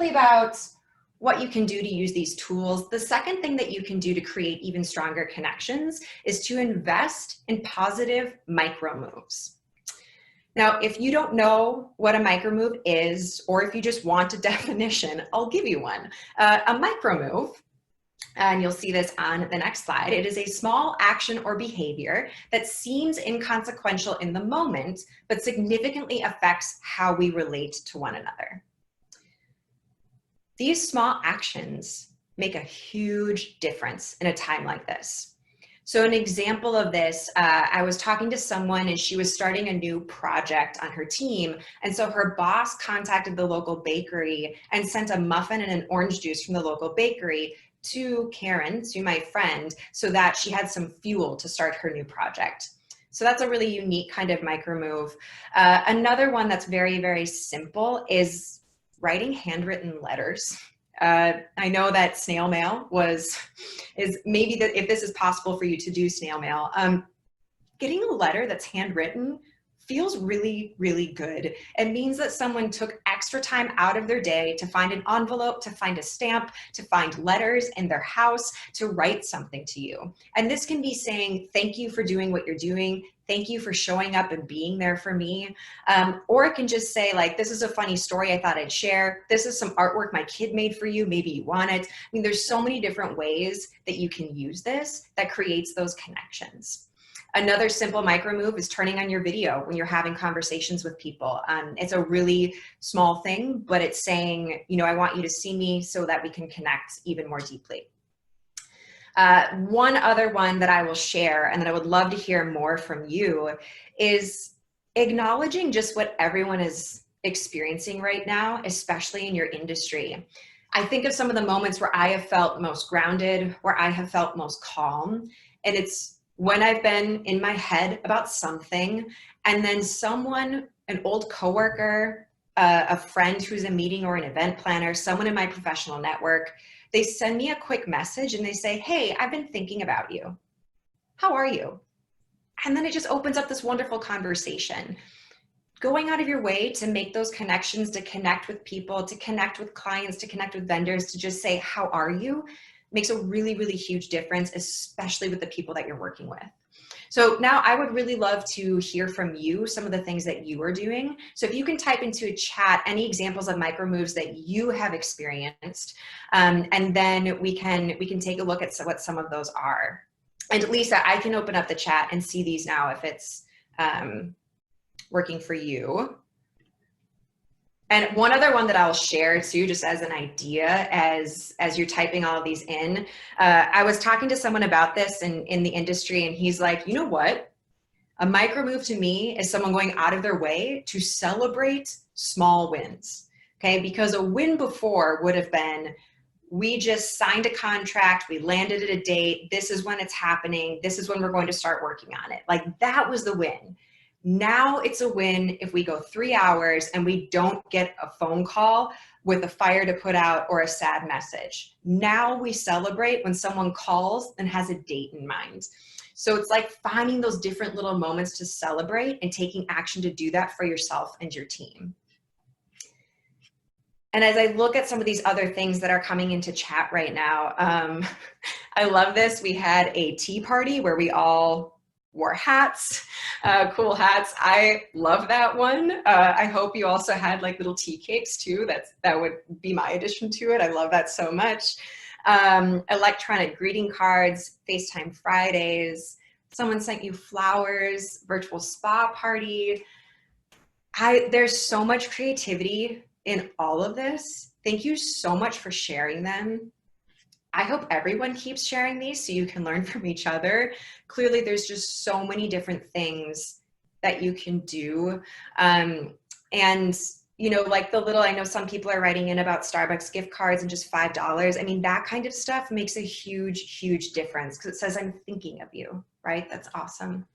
really about what you can do to use these tools. The second thing that you can do to create even stronger connections is to invest in positive micro moves. Now, if you don't know what a micro move is, or if you just want a definition, I'll give you one. A micro move, and you'll see this on the next slide, it is a small action or behavior that seems inconsequential in the moment, but significantly affects how we relate to one another. These small actions make a huge difference in a time like this. So an example of this, I was talking to someone and she was starting a new project on her team. And so her boss contacted the local bakery and sent a muffin and an orange juice from the local bakery to Karen, to my friend, so that she had some fuel to start her new project. So that's a really unique kind of micro move. Another one that's very, very simple is writing handwritten letters. I know that snail mail is maybe that if this is possible for you to do snail mail, getting a letter that's handwritten feels really, really good. It means that someone took extra time out of their day to find an envelope, to find a stamp, to find letters in their house, to write something to you. And this can be saying, thank you for doing what you're doing. Thank you for showing up and being there for me. Or it can just say like, this is a funny story I thought I'd share. This is some artwork my kid made for you. Maybe you want it. I mean, there's so many different ways that you can use this that creates those connections. Another simple micro move is turning on your video when you're having conversations with people. It's a really small thing, but it's saying, you know, I want you to see me so that we can connect even more deeply. One other one that I will share and that I would love to hear more from you is acknowledging just what everyone is experiencing right now, especially in your industry. I think of some of the moments where I have felt most grounded, where I have felt most calm, and it's when I've been in my head about something, and then someone, an old coworker, a friend who's a meeting or an event planner, someone in my professional network, they send me a quick message and they say, hey, I've been thinking about you. How are you? And then it just opens up this wonderful conversation. Going out of your way to make those connections, to connect with people, to connect with clients, to connect with vendors, to just say, how are you? Makes a really, really huge difference, especially with the people that you're working with. So now I would really love to hear from you some of the things that you are doing. So if you can type into a chat any examples of micro moves that you have experienced, and then we can take a look at what some of those are. And Lisa, I can open up the chat and see these now if it's working for you. And one other one that I'll share too, just as an idea, as you're typing all of these in, I was talking to someone about this in the industry, and he's like, you know what? A micro move to me is someone going out of their way to celebrate small wins, okay? Because a win before would have been, we just signed a contract, we landed at a date, this is when it's happening, this is when we're going to start working on it. Like that was the win. Now it's a win if we go 3 hours and we don't get a phone call with a fire to put out or a sad message. Now we celebrate when someone calls and has a date in mind. So it's like finding those different little moments to celebrate and taking action to do that for yourself and your team. And as I look at some of these other things that are coming into chat right now, I love this. We had a tea party where we all wore hats, cool hats. I love that one. I hope you also had like little tea cakes too. That would be my addition to it. I love that so much. Electronic greeting cards, FaceTime Fridays, someone sent you flowers, virtual spa party. There's so much creativity in all of this. Thank you so much for sharing them. I hope everyone keeps sharing these so you can learn from each other. Clearly, there's just so many different things that you can do. And, you know, like the little, I know some people are writing in about Starbucks gift cards and just $5. I mean, that kind of stuff makes a huge, huge difference because it says, I'm thinking of you, right? That's awesome.